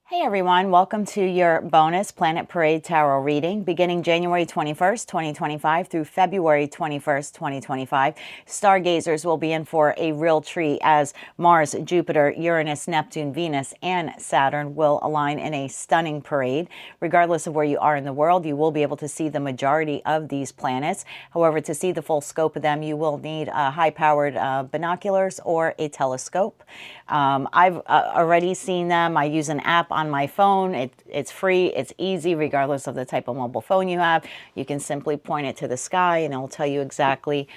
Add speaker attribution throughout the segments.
Speaker 1: Hey everyone, welcome to your bonus Planet Parade Tarot reading beginning January 21st, 2025 through February 21st, 2025. Stargazers will be in for a real treat as Mars, Jupiter, Uranus, Neptune, Venus, and Saturn will align in a stunning parade. Regardless of where you are in the world, you will be able to see the majority of these planets. However, to see the full scope of them, you will need high-powered binoculars or a telescope. I've already seen them. I use an app on my phone. It's free, it's easy, regardless of the type of mobile phone you have. You can simply point it to the sky and it'll tell you exactly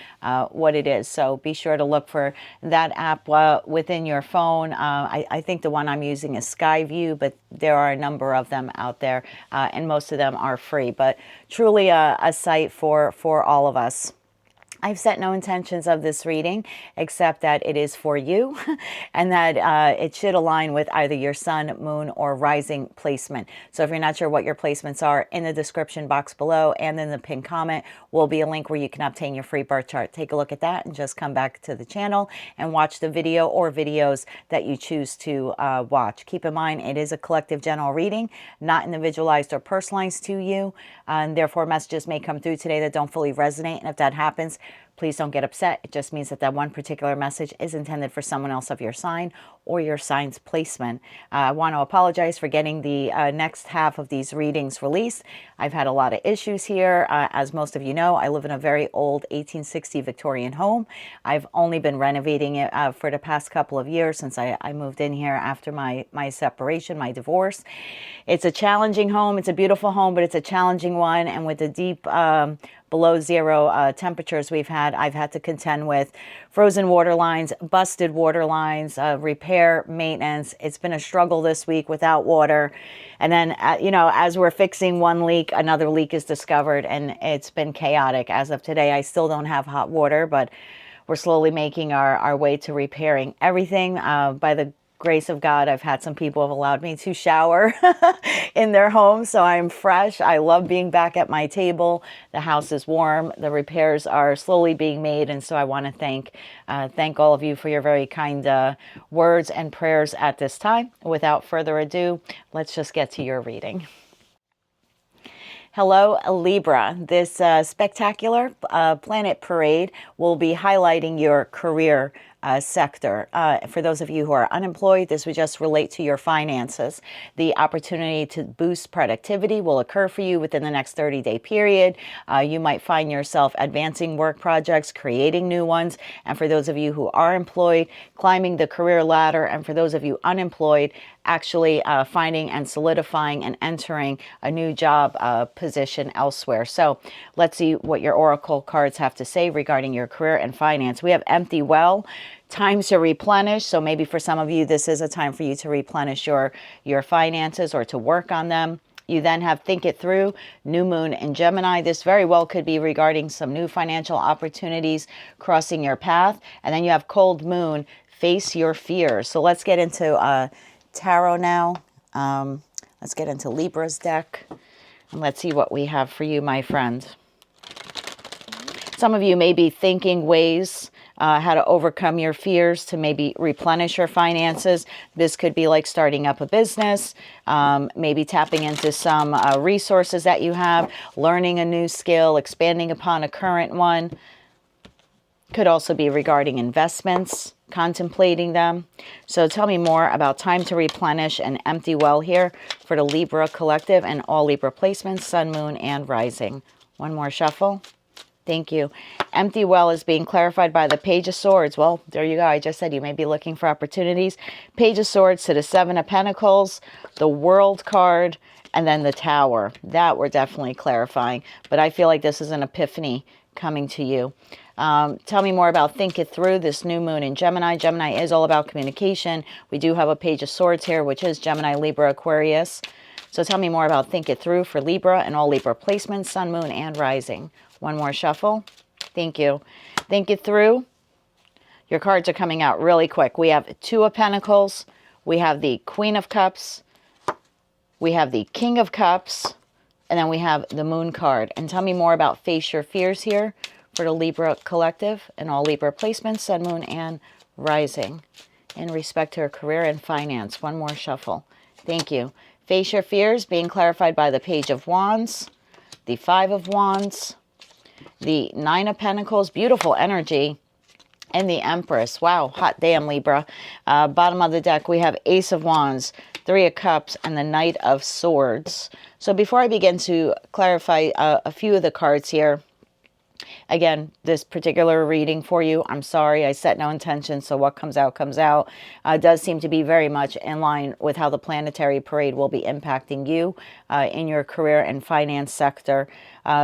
Speaker 1: what it is. So be sure to look for that app within your phone. I think the one I'm using is Skyview, but there are a number of them out there and most of them are free, but truly a site for all of us. I've set no intentions of this reading except that it is for you and that it should align with either your sun, moon, or rising placement. So if you're not sure what your placements are, in the description box below and in the pinned comment will be a link where you can obtain your free birth chart. Take a look at that and just come back to the channel and watch the video or videos that you choose to watch. Keep in mind, it is a collective general reading, not individualized or personalized to you, and therefore messages may come through today that don't fully resonate. And if that happens, please don't get upset. It just means that that one particular message is intended for someone else of your sign or your sign's placement. I want to apologize for getting the next half of these readings released. I've had a lot of issues here. As most of you know, I live in a very old 1860 Victorian home. I've only been renovating it for the past couple of years since I moved in here after my separation, my divorce. It's a challenging home. It's a beautiful home, but it's a challenging one. And with the deep below zero temperatures I've had to contend with frozen water lines, busted water lines, repair, maintenance. It's been a struggle this week without water. And then, as we're fixing one leak, another leak is discovered and it's been chaotic. As of today, I still don't have hot water, but we're slowly making our way to repairing everything. By the grace of God, I've had some people have allowed me to shower in their homes, so I'm fresh. I love being back at my table. The house is warm. The repairs are slowly being made, and so I want to thank all of you for your very kind words and prayers at this time. Without further ado, let's just get to your reading. Hello, Libra. This spectacular planet parade will be highlighting your career sector. For those of you who are unemployed, this would just relate to your finances. The opportunity to boost productivity will occur for you within the next 30-day period. You might find yourself advancing work projects, creating new ones. And for those of you who are employed, climbing the career ladder. And for those of you unemployed, actually finding and solidifying and entering a new job position elsewhere. So let's see what your oracle cards have to say regarding your career and finance. We have empty well, time to replenish. So maybe for some of you, this is a time for you to replenish your finances or to work on them. You then have think it through, new moon in Gemini. This very well could be regarding some new financial opportunities crossing your path. And then you have cold moon, face your fears. So let's get into tarot now. Let's get into Libra's deck and let's see what we have for you, my friend. Some of you may be thinking ways how to overcome your fears to maybe replenish your finances. This could be like starting up a business, maybe tapping into some resources that you have, learning a new skill, expanding upon a current one. Could also be regarding investments, contemplating them. So tell me more about time to replenish and empty well here for the Libra collective and all Libra placements, sun, moon, and rising. One more shuffle. Thank you. Empty well is being clarified by the Page of Swords. Well, there you go. I just said you may be looking for opportunities. Page of Swords to the Seven of Pentacles, the World card, and then the Tower. That we're definitely clarifying. But I feel like this is an epiphany coming to you. Tell me more about think it through, this new moon in Gemini. Gemini is all about communication. We do have a Page of Swords here, which is Gemini, Libra, Aquarius. So tell me more about think it through for Libra and all Libra placements, sun, moon, and rising. One more shuffle. Thank you. Think it through. Your cards are coming out really quick. We have Two of Pentacles. We have the Queen of Cups. We have the King of Cups. And then we have the Moon card. And tell me more about face your fears here for the Libra collective and all Libra placements, sun, moon, and rising in respect to her career and finance. One more shuffle. Thank you. Face your fears, being clarified by the Page of Wands, the Five of Wands, the Nine of Pentacles, beautiful energy, and the Empress. Wow, hot damn, Libra. Bottom of the deck, we have Ace of Wands, Three of Cups, and the Knight of Swords. So before I begin to clarify a few of the cards here, again, this particular reading for you, I'm sorry, I set no intention, so what comes out comes out. Does seem to be very much in line with how the planetary parade will be impacting you in your career and finance sector.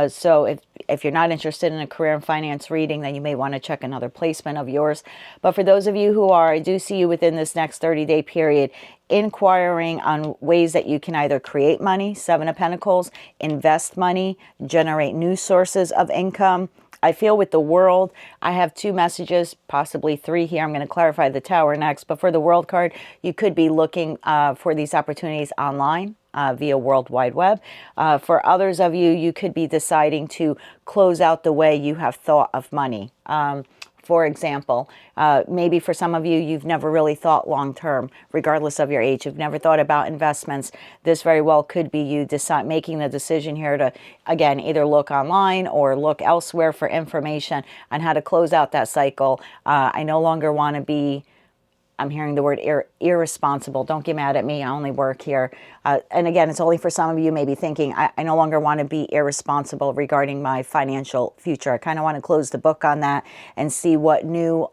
Speaker 1: So if you're not interested in a career and finance reading, then you may want to check another placement of yours. But for those of you who are, I do see you within this next 30-day period inquiring on ways that you can either create money, Seven of Pentacles, invest money, generate new sources of income. I feel with the World, I have two messages, possibly three here. I'm going to clarify the Tower next. But for the World card, you could be looking for these opportunities online via World Wide Web. For others of you, you could be deciding to close out the way you have thought of money. For example, maybe for some of you, you've never really thought long-term, regardless of your age. You've never thought about investments. This very well could be you making the decision here to, again, either look online or look elsewhere for information on how to close out that cycle. I no longer want to be, I'm hearing the word irresponsible. Don't get mad at me. I only work here. And again, it's only for some of you maybe thinking, I no longer want to be irresponsible regarding my financial future. I kind of want to close the book on that and see what new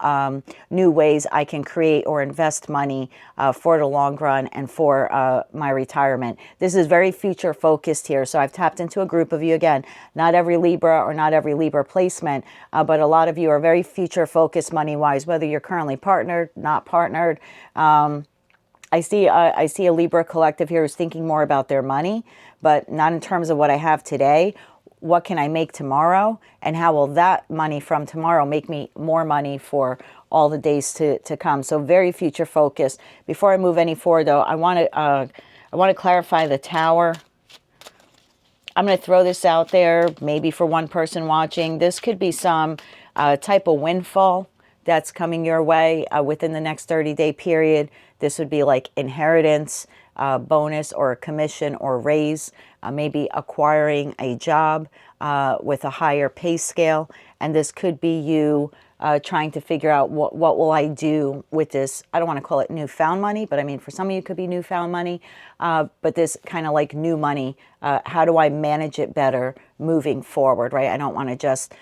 Speaker 1: ways I can create or invest money for the long run and for my retirement. This is very future focused here. So I've tapped into a group of you again, not every Libra or not every Libra placement, but a lot of you are very future focused money wise, whether you're currently partnered, not partnered. I see a Libra collective here who's thinking more about their money, but not in terms of what I have today. What can I make tomorrow? And how will that money from tomorrow make me more money for all the days to come? So very future focused. Before I move any forward, though, I want to clarify the Tower. I'm going to throw this out there, maybe for one person watching. This could be some type of windfall that's coming your way within the next 30-day period. This would be like inheritance, bonus, or a commission or raise, maybe acquiring a job with a higher pay scale. And this could be you trying to figure out what will I do with this. I don't want to call it newfound money, but I mean, for some of you, it could be newfound money. But this kind of like new money, how do I manage it better moving forward, right? I don't want to just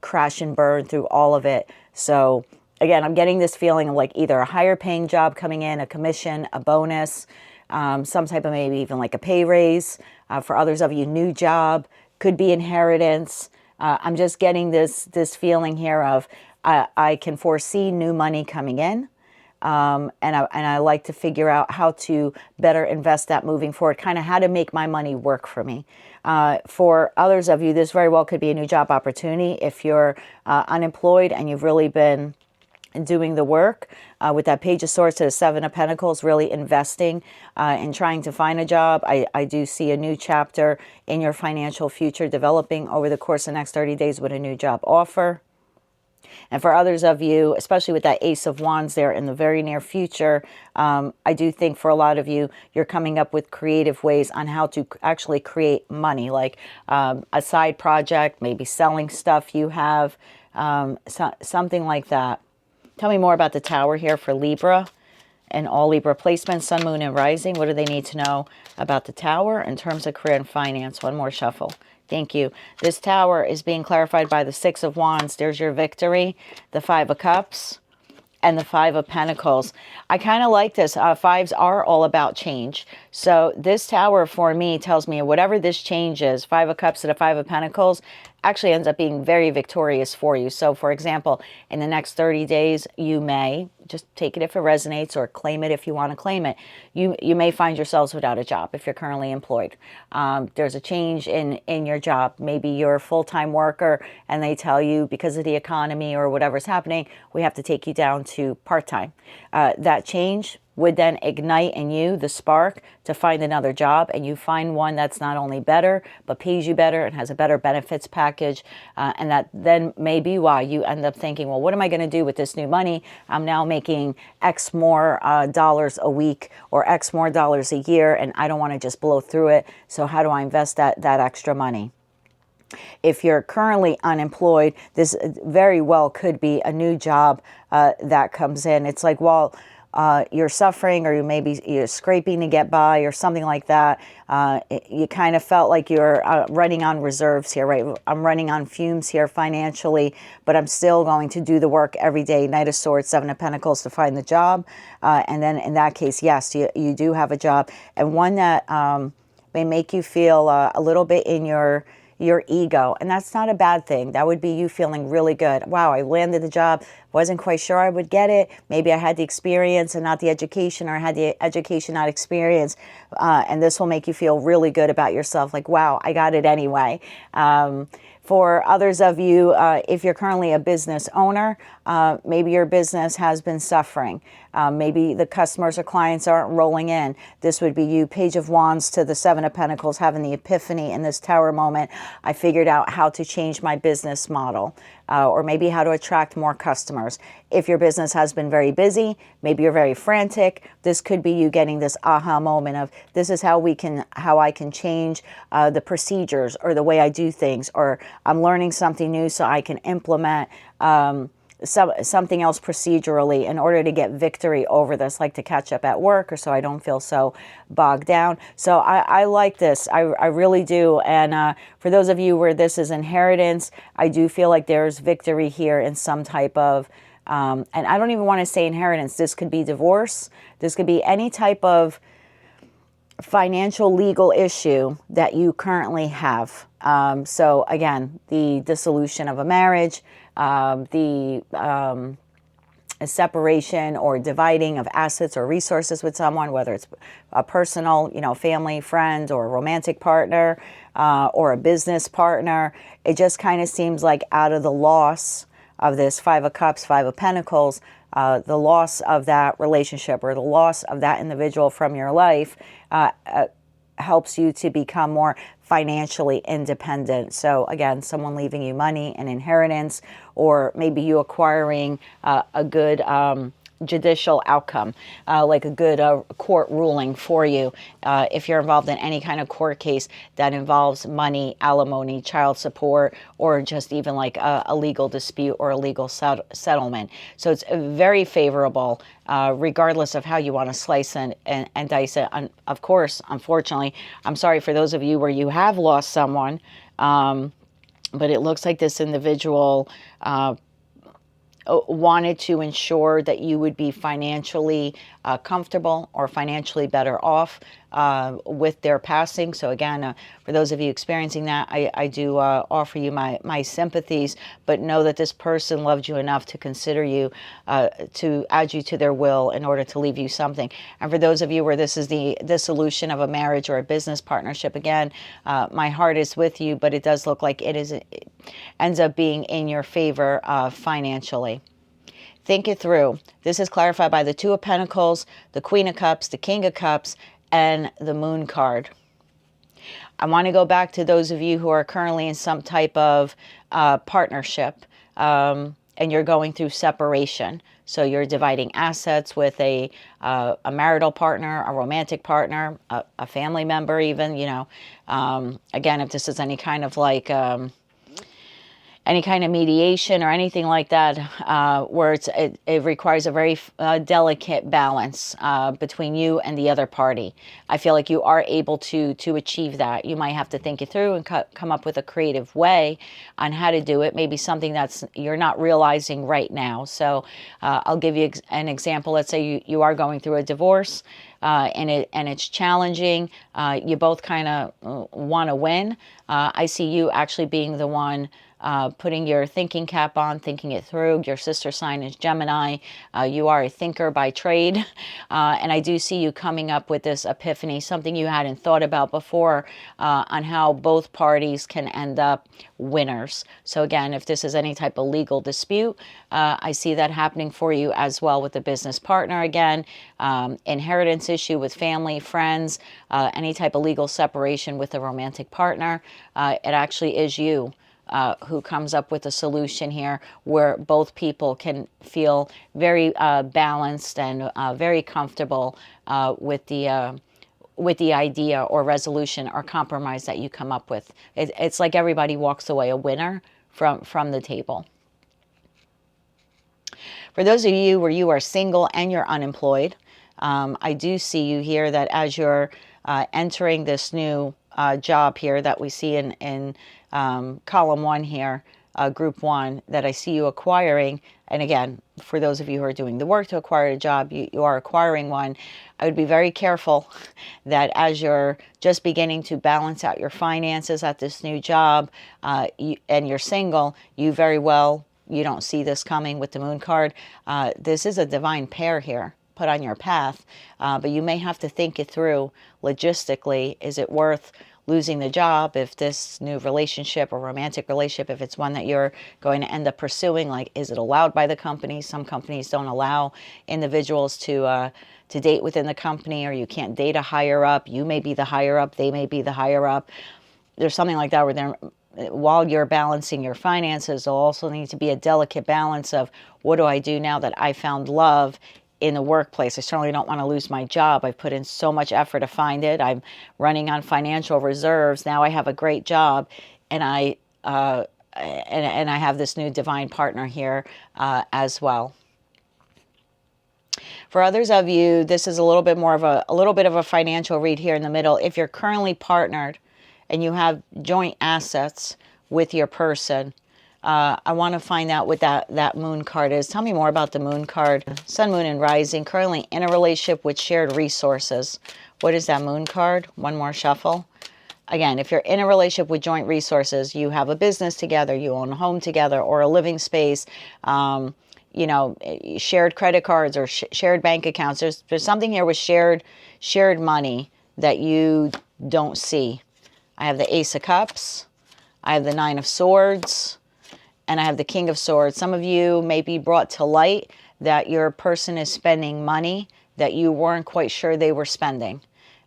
Speaker 1: crash and burn through all of it. So again, I'm getting this feeling of like either a higher paying job coming in, a commission, a bonus, some type of maybe even like a pay raise. For others of you, new job, could be inheritance. I'm just getting this feeling here of I can foresee new money coming in. And I like to figure out how to better invest that moving forward, kind of how to make my money work for me. For others of you, this very well could be a new job opportunity. If you're unemployed and you've really been doing the work with that Page of Swords to the Seven of Pentacles, really investing in trying to find a job. I do see a new chapter in your financial future developing over the course of the next 30 days with a new job offer. And for others of you, especially with that Ace of Wands there in the very near future, I do think for a lot of you, you're coming up with creative ways on how to actually create money, like a side project, maybe selling stuff you have, something like that. Tell me more about the Tower here for Libra and all Libra placements, Sun, Moon, and Rising. What do they need to know about the Tower in terms of career and finance? One more shuffle. Thank you. This Tower is being clarified by the Six of Wands. There's your victory, the Five of Cups, and the Five of Pentacles. I kind of like this. Fives are all about change. So this Tower for me tells me whatever this change is, Five of Cups to the Five of Pentacles, actually ends up being very victorious for you. So for example, in the next 30 days, you may, just take it if it resonates or claim it if you want to claim it, you may find yourselves without a job if you're currently employed. There's a change in your job. Maybe you're a full-time worker and they tell you because of the economy or whatever's happening, we have to take you down to part-time. That change would then ignite in you the spark to find another job, and you find one that's not only better, but pays you better and has a better benefits package. And that then may be why you end up thinking, well, what am I going to do with this new money? I'm now making X more dollars a week or X more dollars a year, and I don't want to just blow through it. So how do I invest that extra money? If you're currently unemployed, this very well could be a new job that comes in. It's like, well, you're suffering, or you're scraping to get by or something like that. You kind of felt like you're running on reserves here, right? I'm running on fumes here financially, but I'm still going to do the work every day. Knight of Swords, Seven of Pentacles to find the job. And then in that case, yes, you do have a job, and one that may make you feel a little bit in your ego. And that's not a bad thing. That would be you feeling really good. Wow, I landed the job. Wasn't quite sure I would get it. Maybe I had the experience and not the education, or I had the education, not experience. And this will make you feel really good about yourself. Like, wow, I got it anyway. For others of you, if you're currently a business owner, maybe your business has been suffering. Maybe the customers or clients aren't rolling in. This would be you, Page of Wands to the Seven of Pentacles, having the epiphany in this Tower moment. I figured out how to change my business model, or maybe how to attract more customers. If your business has been very busy, maybe you're very frantic, this could be you getting this aha moment of, this is how I can change the procedures or the way I do things, or I'm learning something new so I can implement something else procedurally in order to get victory over this, like to catch up at work, or so I don't feel so bogged down. So I like this. I really do. And for those of you where this is inheritance, I do feel like there's victory here in some type of, and I don't even want to say inheritance. This could be divorce. This could be any type of financial legal issue that you currently have. So again, the dissolution of a marriage, a separation or dividing of assets or resources with someone, whether it's a personal, family, friend, or a romantic partner, or a business partner. It just kind of seems like out of the loss of this Five of Cups, Five of Pentacles, the loss of that relationship or the loss of that individual from your life helps you to become more financially independent. So again, someone leaving you money, an inheritance, or maybe you acquiring a good judicial outcome, like a good court ruling for you. If you're involved in any kind of court case that involves money, alimony, child support, or just even like a legal dispute or a legal settlement. So it's very favorable, regardless of how you want to slice and dice it. And of course, unfortunately, I'm sorry for those of you where you have lost someone, but it looks like this individual wanted to ensure that you would be financially comfortable or financially better off with their passing. So again, for those of you experiencing that, I do offer you my sympathies, but know that this person loved you enough to consider you, to add you to their will in order to leave you something. And for those of you where this is the dissolution of a marriage or a business partnership, again, my heart is with you, but it does look like it ends up being in your favor financially. Think it through. This is clarified by the Two of Pentacles, the Queen of Cups, the King of Cups, and the Moon card. I want to go back to those of you who are currently in some type of partnership, and you're going through separation. So you're dividing assets with a marital partner, a romantic partner, a family member even, again, if this is any kind of like any kind of mediation or anything like that, where it requires a very delicate balance between you and the other party. I feel like you are able to achieve that. You might have to think it through and come up with a creative way on how to do it. Maybe something that's you're not realizing right now. So I'll give you an example. Let's say you are going through a divorce. And it's challenging. You both kind of want to win. I see you actually being the one putting your thinking cap on, thinking it through. Your sister sign is Gemini. You are a thinker by trade. And I do see you coming up with this epiphany, something you hadn't thought about before, on how both parties can end up winners. So again, if this is any type of legal dispute, I see that happening for you as well with the business partner again, inheritance issue with family, friends, any type of legal separation with a romantic partner. It actually is you who comes up with a solution here where both people can feel very balanced and very comfortable with the idea or resolution or compromise that you come up with. It's like everybody walks away a winner from the table. For those of you where you are single and you're unemployed, I do see you here that as you're entering this new job here that we see in column 1 here, group 1, that I see you acquiring. And again, for those of you who are doing the work to acquire a job, you are acquiring one. I would be very careful that as you're just beginning to balance out your finances at this new job, and you're single, you don't see this coming with the moon card. This is a divine pair here put on your path, but you may have to think it through logistically. Is it worth losing the job if this new relationship or romantic relationship, if it's one that you're going to end up pursuing, like, is it allowed by the company? Some companies don't allow individuals to date within the company, or you can't date a higher up. You may be the higher up, they may be the higher up. There's something like that where while you're balancing your finances, there'll also need to be a delicate balance of, what do I do now that I found love in the workplace? I certainly don't want to lose my job. I've put in so much effort to find it. I'm running on financial reserves. Now I have a great job, and I have this new divine partner here as well. For others of you, this is a little bit of a financial read here in the middle. If you're currently partnered and you have joint assets with your person, I want to find out what that moon card is. Tell me more about the moon card. Sun, moon, and rising, currently in a relationship with shared resources. What is that moon card? One more shuffle. Again, if you're in a relationship with joint resources, you have a business together, you own a home together, or a living space, shared credit cards or shared bank accounts. There's something here with shared money that you don't see. I have the Ace of Cups. I have the Nine of Swords. And I have the King of Swords. Some of you may be brought to light that your person is spending money that you weren't quite sure they were spending.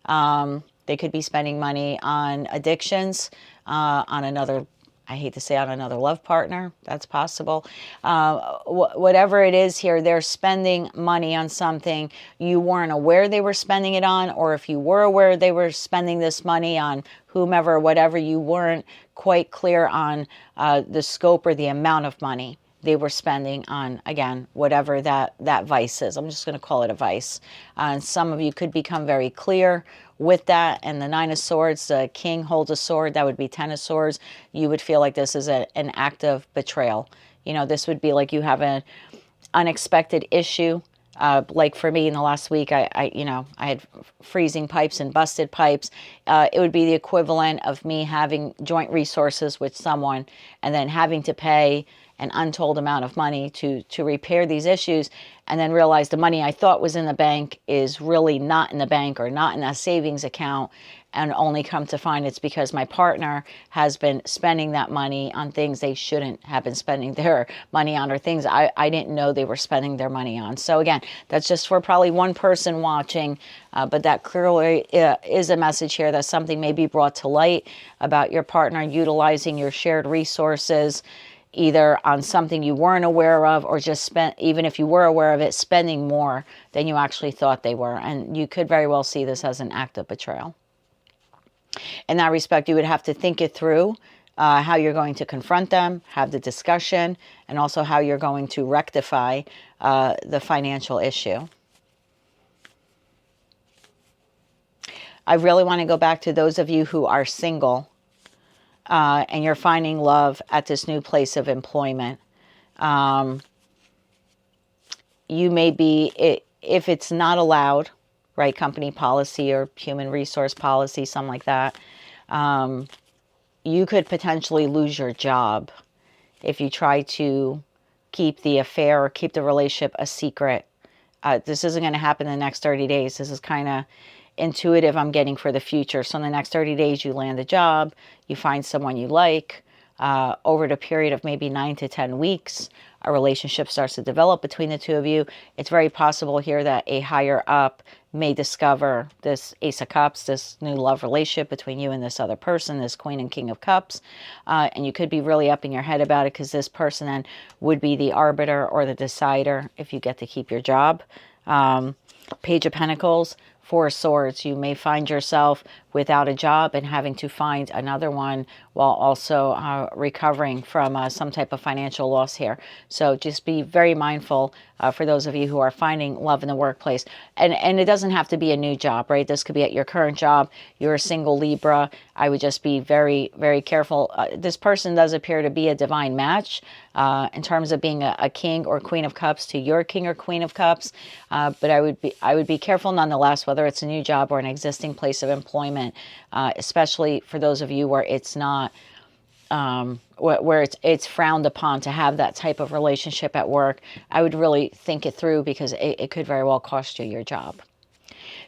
Speaker 1: They could be spending money on addictions, on another, I hate to say, on another love partner. That's possible. Whatever it is here, they're spending money on something you weren't aware they were spending it on, or if you were aware they were spending this money on whomever, whatever, you weren't quite clear on the scope or the amount of money they were spending on, again, whatever that vice is. I'm just going to call it a vice. And some of you could become very clear with that. And the Nine of Swords, the King holds a sword, that would be Ten of Swords. You would feel like this is an act of betrayal. This would be like you have an unexpected issue. Like for me in the last week, I had freezing pipes and busted pipes. It would be the equivalent of me having joint resources with someone and then having to pay an untold amount of money to repair these issues, and then realize the money I thought was in the bank is really not in the bank or not in a savings account, and only come to find it's because my partner has been spending that money on things they shouldn't have been spending their money on, or things I didn't know they were spending their money on. So again, that's just for probably one person watching, but that clearly is a message here that something may be brought to light about your partner utilizing your shared resources, either on something you weren't aware of, or just even if you were aware of it, spending more than you actually thought they were. And you could very well see this as an act of betrayal. In that respect, you would have to think it through, how you're going to confront them, have the discussion, and also how you're going to rectify the financial issue. I really want to go back to those of you who are single, and you're finding love at this new place of employment. You may be, if it's not allowed, right, company policy or human resource policy, something like that, you could potentially lose your job if you try to keep the affair or keep the relationship a secret. This isn't going to happen in the next 30 days. This is kind of intuitive, I'm getting, for the future. So in the next 30 days, you land a job, you find someone you like. Over the period of maybe 9 to 10 weeks, a relationship starts to develop between the two of you. It's very possible here that a higher up may discover this Ace of Cups, this new love relationship between you and this other person, this Queen and King of Cups. And you could be really up in your head about it, because this person then would be the arbiter or the decider if you get to keep your job. Page of Pentacles, Four of Swords. You may find yourself without a job and having to find another one while also recovering from some type of financial loss here. So just be very mindful for those of you who are finding love in the workplace. And it doesn't have to be a new job, right? This could be at your current job. You're a single Libra. I would just be very, very careful. This person does appear to be a divine match in terms of being a King or Queen of Cups to your King or Queen of Cups. But I would be careful nonetheless, whether it's a new job or an existing place of employment. Especially for those of you where it's not, where it's frowned upon to have that type of relationship at work. I would really think it through, because it could very well cost you your job.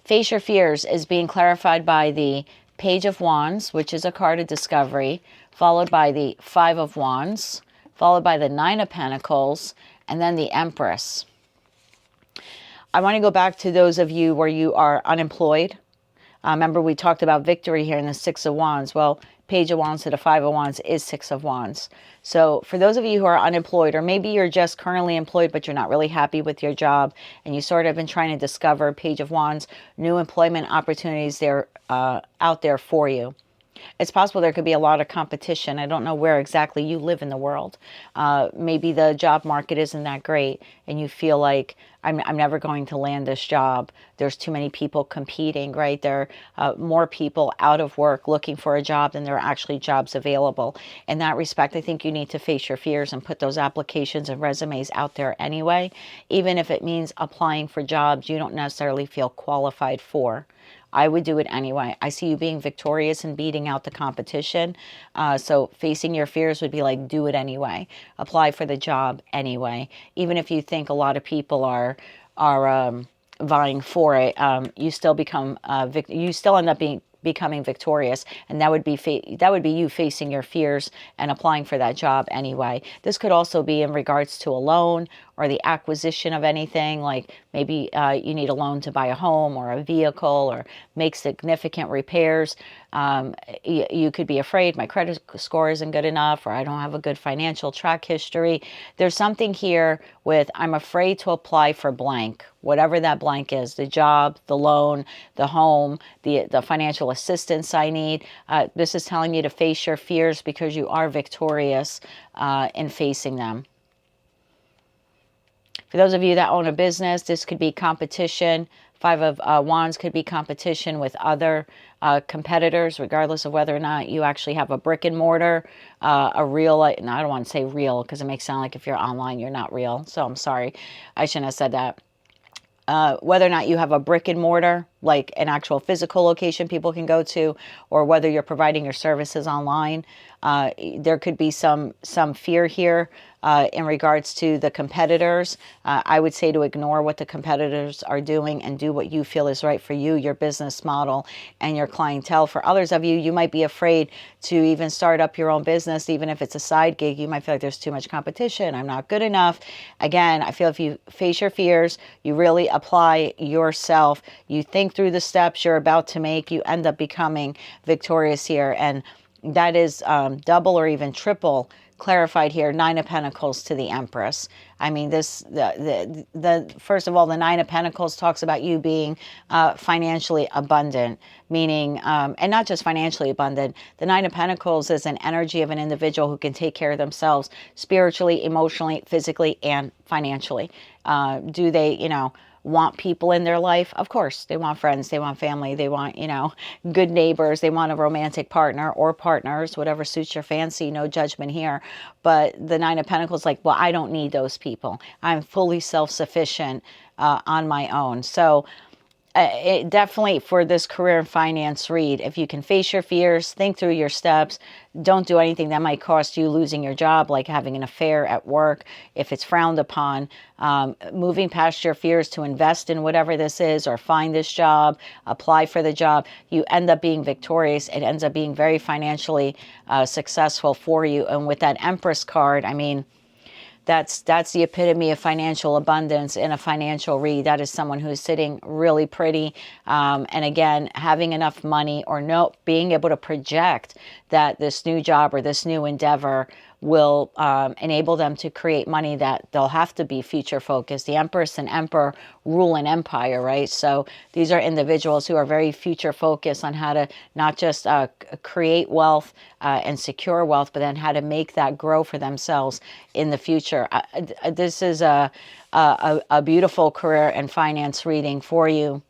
Speaker 1: Face your fears is being clarified by the Page of Wands, which is a card of discovery, followed by the Five of Wands, followed by the Nine of Pentacles, and then the Empress. I want to go back to those of you where you are unemployed. Remember, we talked about victory here in the Six of Wands. Well, Page of Wands to the Five of Wands is Six of Wands. So for those of you who are unemployed, or maybe you're just currently employed, but you're not really happy with your job, and you sort of been trying to discover, Page of Wands, new employment opportunities there out there for you. It's possible there could be a lot of competition. I don't know where exactly you live in the world. Maybe the job market isn't that great, and you feel like, I'm never going to land this job. There's too many people competing, right? There are more people out of work looking for a job than there are actually jobs available. In that respect, I think you need to face your fears and put those applications and resumes out there anyway, even if it means applying for jobs you don't necessarily feel qualified for. I would do it anyway. I see you being victorious and beating out the competition. So facing your fears would be like, do it anyway. Apply for the job anyway. Even if you think a lot of people are vying for it, you still become you still end up becoming victorious, and that would be you facing your fears and applying for that job anyway. This could also be in regards to a loan or the acquisition of anything, like maybe you need a loan to buy a home or a vehicle or make significant repairs. You could be afraid, my credit score isn't good enough, or I don't have a good financial track history. There's something here with, I'm afraid to apply for blank, whatever that blank is, the job, the loan, the home, the financial assistance I need. This is telling you to face your fears, because you are victorious in facing them. For those of you that own a business, this could be competition. Five of Wands could be competition with other competitors, regardless of whether or not you actually have a brick and mortar, a real, and I don't want to say real, because it makes it sound like if you're online, you're not real. So I'm sorry, I shouldn't have said that. Whether or not you have a brick and mortar, like an actual physical location people can go to, or whether you're providing your services online, there could be some fear here in regards to the competitors. I would say to ignore what the competitors are doing and do what you feel is right for you, your business model, and your clientele. For others of you, you might be afraid to even start up your own business, even if it's a side gig. You might feel like there's too much competition, I'm not good enough. Again, I feel if you face your fears, you really apply yourself, you think through the steps you're about to make, you end up becoming victorious here. And that is double or even triple clarified here. Nine of Pentacles to the Empress. I mean, the first of all, the Nine of Pentacles talks about you being financially abundant, meaning, and not just financially abundant. The Nine of Pentacles is an energy of an individual who can take care of themselves spiritually, emotionally, physically, and financially. Do they, want people in their life? Of course, they want friends, they want family, they want, good neighbors, they want a romantic partner or partners, whatever suits your fancy, no judgment here. But the Nine of Pentacles, like, well, I don't need those people. I'm fully self-sufficient on my own. So definitely for this career and finance read, if you can face your fears, think through your steps, don't do anything that might cost you losing your job, like having an affair at work, if it's frowned upon, moving past your fears to invest in whatever this is or find this job, apply for the job, you end up being victorious. It ends up being very financially successful for you. And with that Empress card, I mean, that's the epitome of financial abundance in a financial read. That is someone who's sitting really pretty. And again, having enough money or no, being able to project that this new job or this new endeavor will enable them to create money that they'll have to be future focused. The Empress and Emperor rule an empire, right? So these are individuals who are very future focused on how to not just create wealth and secure wealth, but then how to make that grow for themselves in the future. This is a beautiful career and finance reading for you.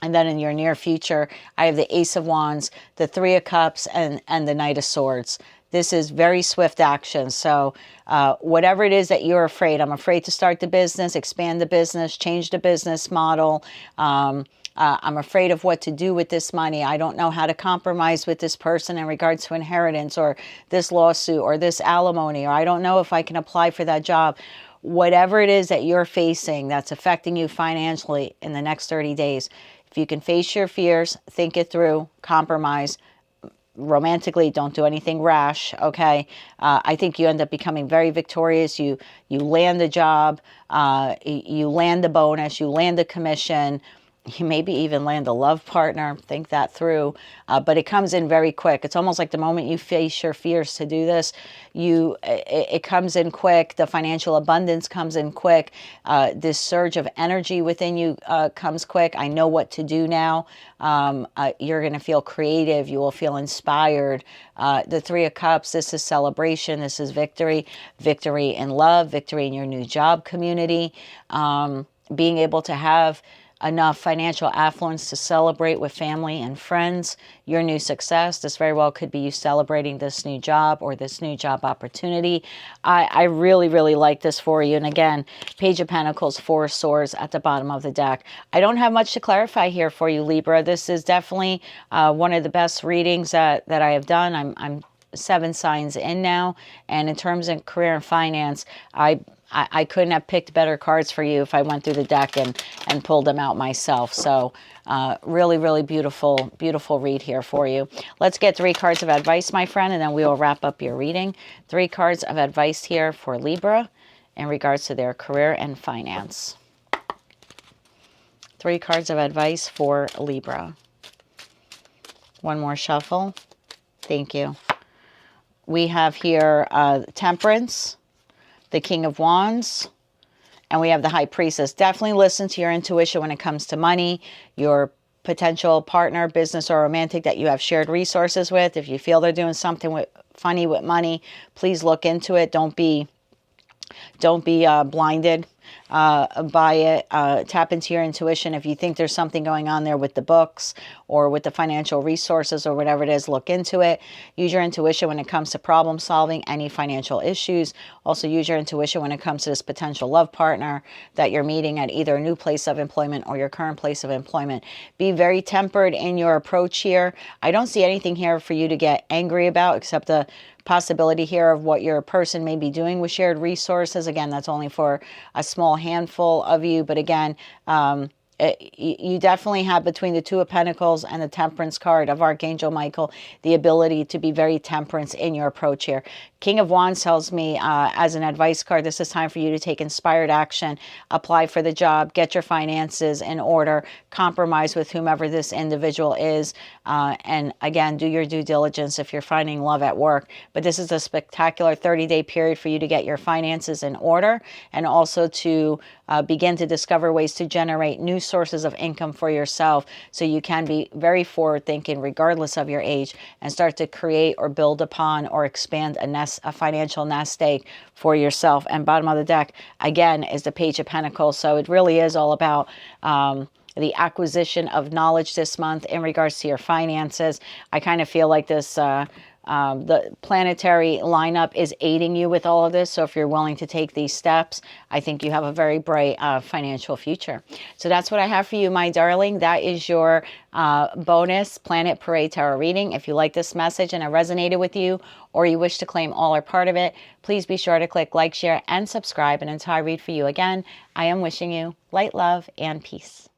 Speaker 1: And then in your near future, I have the Ace of Wands, the Three of Cups, and the Knight of Swords. This is very swift action. So whatever it is that you're afraid, I'm afraid to start the business, expand the business, change the business model. I'm afraid of what to do with this money. I don't know how to compromise with this person in regards to inheritance or this lawsuit or this alimony, or I don't know if I can apply for that job. Whatever it is that you're facing that's affecting you financially in the next 30 days, if you can face your fears, think it through, compromise, romantically, don't do anything rash, okay? I think you end up becoming very victorious. You land the job, you land the bonus, you land the commission, you maybe even land a love partner. Think that through. But it comes in very quick. It's almost like the moment you face your fears to do this, it comes in quick. The financial abundance comes in quick. This surge of energy within you comes quick. I know what to do now. You're going to feel creative. You will feel inspired. The Three of Cups, this is celebration. This is victory. Victory in love. Victory in your new job community. Being able to have enough financial affluence to celebrate with family and friends your new success. This very well could be you celebrating this new job or this new job opportunity. I really, really like this for you. And again, Page of Pentacles, Four of Swords at the bottom of the deck. I don't have much to clarify here for you, Libra. This is definitely one of the best readings that I have done. I'm 7 signs in now. And in terms of career and finance, I couldn't have picked better cards for you if I went through the deck and pulled them out myself. So really, really beautiful, beautiful read here for you. Let's get 3 cards of advice, my friend, and then we will wrap up your reading. 3 cards of advice here for Libra in regards to their career and finance. 3 cards of advice for Libra. One more shuffle. Thank you. We have here Temperance, the King of Wands, and we have the High Priestess. Definitely listen to your intuition when it comes to money, your potential partner, business or romantic that you have shared resources with. If you feel they're doing something funny with money, please look into it. Don't be blinded by it. Tap into your intuition. If you think there's something going on there with the books or with the financial resources or whatever it is, look into it. Use your intuition when it comes to problem solving any financial issues. Also use your intuition when it comes to this potential love partner that you're meeting at either a new place of employment or your current place of employment. Be very tempered in your approach here. I don't see anything here for you to get angry about except the possibility here of what your person may be doing with shared resources. Again, that's only for a small handful of you. But again, you definitely have, between the Two of Pentacles and the Temperance card of Archangel Michael, the ability to be very temperance in your approach here. King of Wands tells me as an advice card, this is time for you to take inspired action, apply for the job, get your finances in order, compromise with whomever this individual is, and again, do your due diligence if you're finding love at work. But this is a spectacular 30-day period for you to get your finances in order and also to begin to discover ways to generate new sources of income for yourself, so you can be very forward thinking regardless of your age and start to create or build upon or expand a financial nest egg for yourself. And bottom of the deck again is the Page of Pentacles. So it really is all about the acquisition of knowledge this month in regards to your finances. I kind of feel like this the planetary lineup is aiding you with all of this. So if you're willing to take these steps, I think you have a very bright financial future. So that's what I have for you, my darling. That is your bonus Planet Parade Tarot reading. If you like this message and it resonated with you, or you wish to claim all or part of it, please be sure to click like, share, and subscribe. And until I read for you again, I am wishing you light, love, and peace.